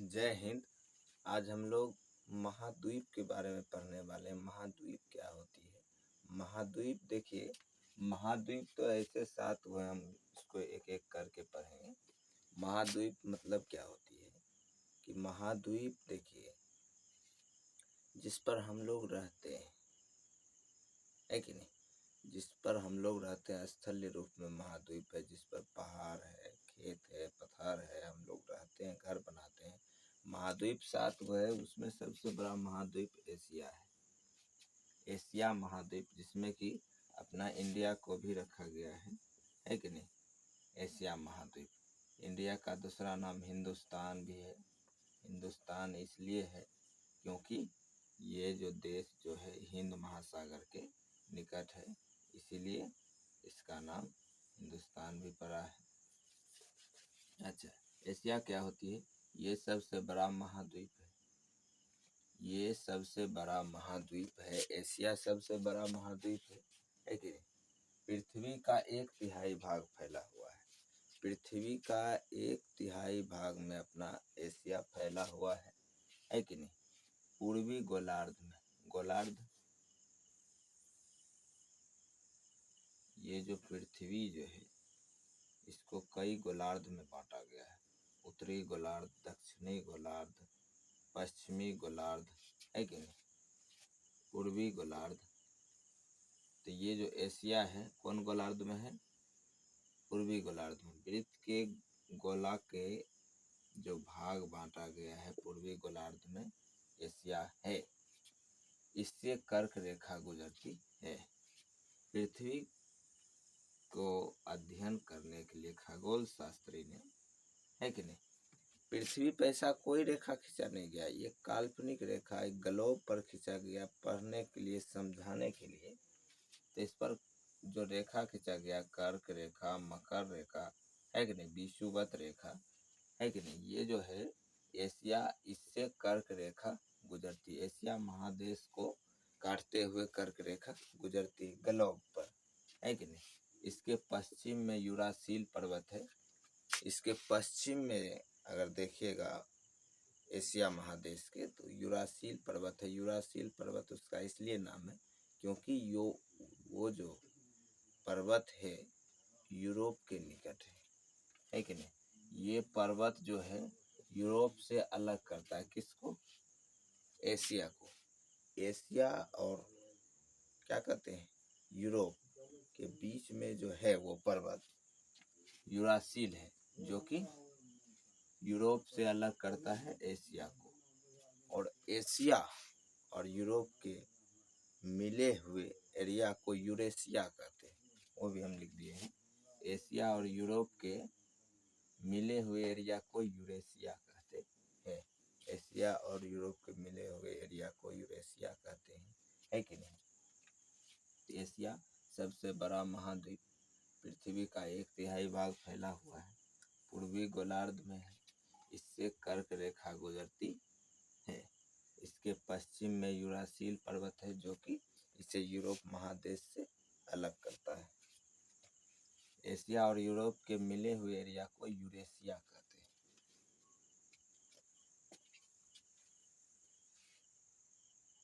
जय हिंद। आज हम लोग महाद्वीप के बारे में पढ़ने वाले हैं। महाद्वीप क्या होती है? महाद्वीप देखिए, महाद्वीप तो ऐसे 7 हुए, हम इसको एक एक करके पढ़ेंगे। महाद्वीप मतलब क्या होती है कि महाद्वीप देखिए, जिस पर हम लोग रहते हैं, है कि नहीं? जिस पर हम लोग रहते हैं स्थलीय रूप में महाद्वीप है। जिस पर पहाड़ है, खेत है, पठार है, हम लोग रहते हैं, घर बनाते हैं। महाद्वीप 7 गो है, उसमें सबसे बड़ा महाद्वीप एशिया है। एशिया महाद्वीप, जिसमें कि अपना इंडिया को भी रखा गया है कि नहीं? एशिया महाद्वीप। इंडिया का दूसरा नाम हिंदुस्तान भी है। हिंदुस्तान इसलिए है क्योंकि ये जो देश जो है हिंद महासागर के निकट है, इसीलिए इसका नाम हिंदुस्तान भी पड़ा है। अच्छा, एशिया क्या होती है? ये सबसे बड़ा महाद्वीप है। ये सबसे बड़ा महाद्वीप है। एशिया सबसे बड़ा महाद्वीप है कि नहीं? पृथ्वी का 1/3 भाग फैला हुआ है। पृथ्वी का 1/3 भाग में अपना एशिया फैला हुआ है कि नहीं? पूर्वी गोलार्ध में, गोलार्ध, ये जो पृथ्वी जो है इसको कई गोलार्ध में बांटा गया है। उत्तरी गोलार्ध, दक्षिणी गोलार्ध, पश्चिमी गोलार्ध, है कि नहीं? पूर्वी गोलार्ध। तो ये जो एशिया है कौन गोलार्ध में है? पूर्वी गोलार्ध में। वृत्त के गोला के जो भाग बांटा गया है पूर्वी गोलार्ध में एशिया है। इससे कर्क रेखा गुजरती है। पृथ्वी को अध्ययन करने के लिए खगोल शास्त्री ने, है कि नहीं, पृथ्वी पर ऐसा कोई रेखा खींचा नहीं गया। ये काल्पनिक रेखा एक ग्लोब पर खींचा गया पढ़ने के लिए, समझाने के लिए। तो इस पर जो रेखा खींचा गया, कर्क रेखा, मकर रेखा, है कि नहीं, विषुवत रेखा, है कि नहीं, ये जो है एशिया, इससे कर्क रेखा गुजरती है। एशिया महादेश को काटते हुए कर्क रेखा गुजरती है ग्लोब पर, है कि नहीं? इसके पश्चिम में यूरासील पर्वत है। इसके पश्चिम में अगर देखिएगा एशिया महादेश के, तो यूरासील पर्वत है। यूरासील पर्वत उसका इसलिए नाम है क्योंकि वो जो पर्वत है यूरोप के निकट है कि नहीं? ये पर्वत जो है यूरोप से अलग करता है किसको? एशिया को। एशिया और क्या कहते हैं, यूरोप के बीच में जो है वो पर्वत यूरासील है, जो कि यूरोप से अलग करता है एशिया को। और एशिया और यूरोप के मिले हुए एरिया को यूरेशिया कहते हैं। वो भी हम लिख दिए हैं। एशिया और यूरोप के मिले हुए एरिया को यूरेशिया कहते हैं। एशिया और यूरोप के मिले हुए एरिया को यूरेशिया कहते हैं, है कि नहीं? एशिया सबसे बड़ा महाद्वीप, पृथ्वी का 1/3 भाग फैला हुआ है, पूर्वी गोलार्ध में है। इससे कर्क रेखा गुजरती है। इसके पश्चिम में यूरासील पर्वत है, जो कि इसे यूरोप महादेश से अलग करता है। एशिया और यूरोप के मिले हुए एरिया को यूरेशिया